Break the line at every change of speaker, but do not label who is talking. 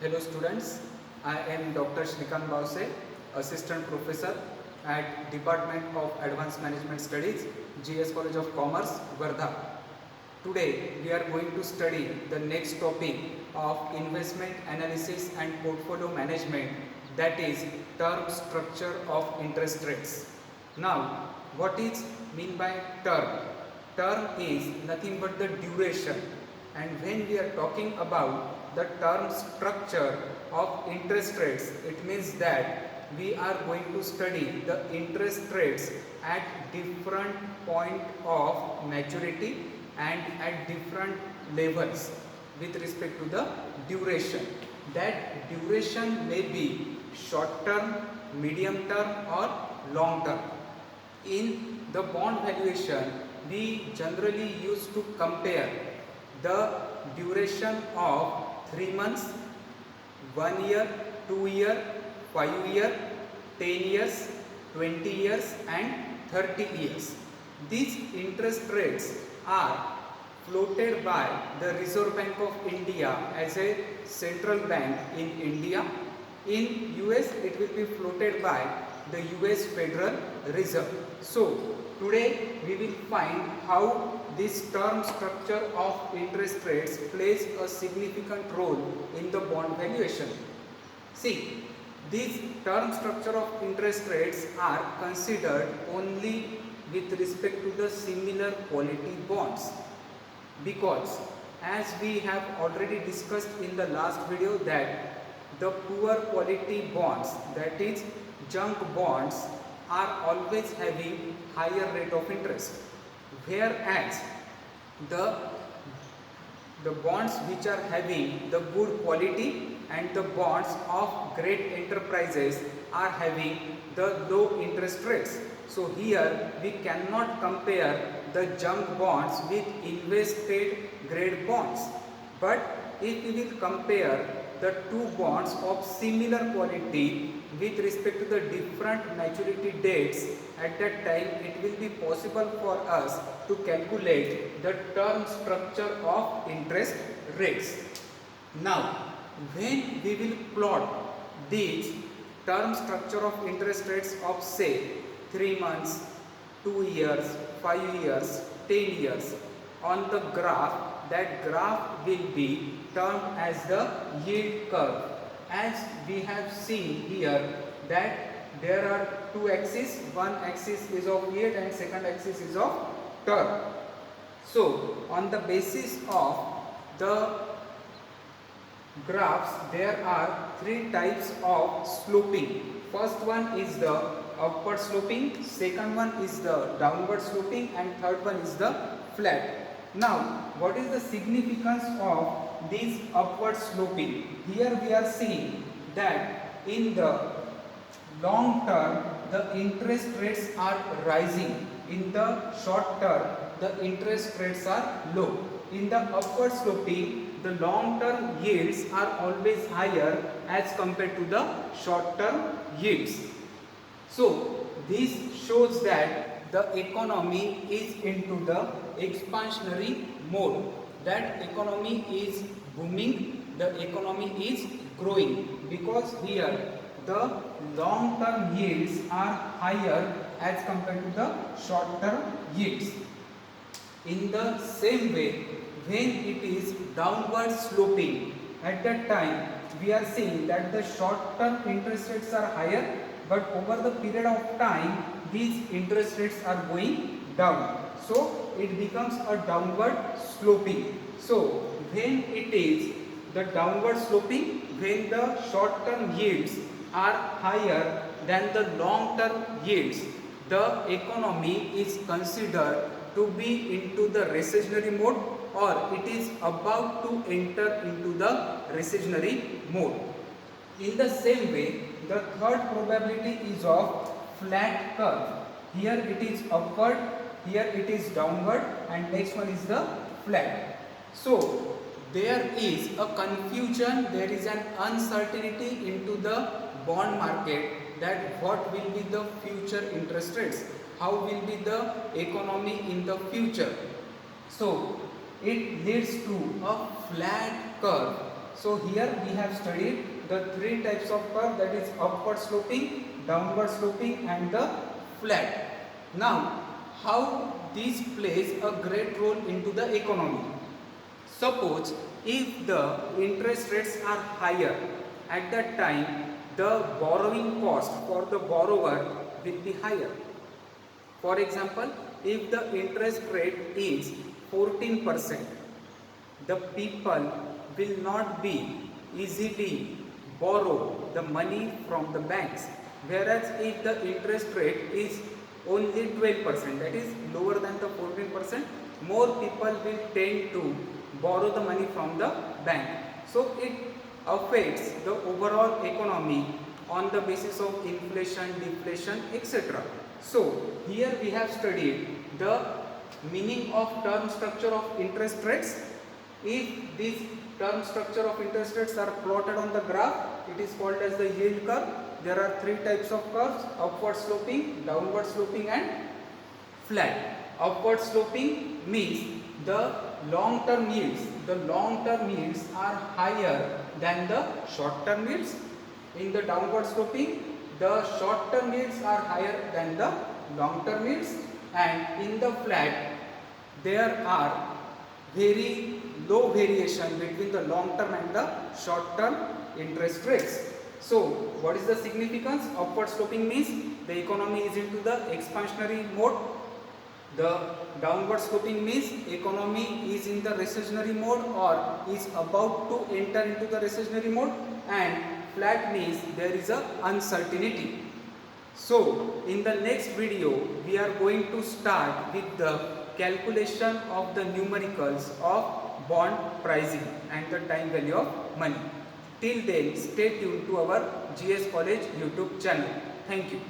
Hello students, I am Dr. Shrikant Bause, Assistant Professor at Department of Advanced Management Studies, GS College of Commerce, Wardha. Today we are going to study the next topic of investment analysis and portfolio management, that is term structure of interest rates. Now what is mean by term? Term is nothing but the duration, and when we are talking about the term structure of interest rates, it means that we are going to study the interest rates at different point of maturity and at different levels with respect to the duration. That duration may be short term, medium term or long term. In the bond valuation, we generally used to compare the duration of 3 months, 1 year, 2 year, 5 year, 10 years, 20 years and 30 years. These interest rates are floated by the Reserve Bank of India as a central bank in India. In US it will be floated by the US Federal Reserve. So today we will find how this term structure of interest rates plays a significant role in the bond valuation. See, these term structure of interest rates are considered only with respect to the similar quality bonds, because as we have already discussed in the last video that the poor quality bonds, that is junk bonds, are always having higher rate of interest, whereas the bonds which are having the good quality and the bonds of great enterprises are having the low interest rates. So here we cannot compare the junk bonds with invested grade bonds, but if we will compare the two bonds of similar quality with respect to the different maturity dates, at that time it will be possible for us to calculate the term structure of interest rates. Now when we will plot these term structure of interest rates of say 3 months, 2 years, 5 years, 10 years on the graph, that graph will be termed as the yield curve. As we have seen here that there are two axes, one axis is of yield and second axis is of term. So on the basis of the graphs, there are three types of sloping. First one is the upward sloping, second one is the downward sloping and third one is the flat. Now what is the significance of this upward sloping? Here we are seeing that in the long term the interest rates are rising, in the short term the interest rates are low. In the upward sloping, the long term yields are always higher as compared to the short term yields. So this shows that the economy is into the expansionary mode, that economy is booming, the economy is growing, because here the long term yields are higher as compared to the short term yields. In the same way, when it is downward sloping, at that time we are seeing that the short term interest rates are higher, but over the period of time these interest rates are going down. So it becomes a downward sloping. So when it is the downward sloping, when the short term yields are higher than the long term yields, the economy is considered to be into the recessionary mode, or it is about to enter into the recessionary mode. In the same way, the third probability is of flat curve. Here it is upward, here it is downward, and next one is the flat. So there is a confusion, there is an uncertainty into the bond market, that what will be the future interest rates, how will be the economy in the future. So it leads to a flat curve. So here we have studied the three types of curve, that is upward sloping, downward sloping and the flat. Now how this plays a great role into the economy. Suppose if the interest rates are higher, at that time the borrowing cost for the borrower will be higher. For example, if the interest rate is 14%, the people will not be easily borrow the money from the banks. Whereas if the interest rate is only 12%, that is lower than the 14%, more people will tend to borrow the money from the bank. So it affects the overall economy on the basis of inflation, deflation, etc. So here we have studied the meaning of term structure of interest rates. If these term structure of interest rates are plotted on the graph, it is called as the yield curve. There are three types of curves: upward sloping, downward sloping and flat. Upward sloping means the long-term yields are higher than the short-term yields. In the downward sloping, the short-term yields are higher than the long-term yields, and in the flat there are very low variation between the long-term and the short-term interest rates. So what is the significance? Upward sloping means the economy is into the expansionary mode. The downward sloping means economy is in the recessionary mode or is about to enter into the recessionary mode, and flat means there is a uncertainty. So in the next video we are going to start with the calculation of the numericals of bond pricing and the time value of money. Till then, stay tuned to our GS College YouTube channel. Thank you.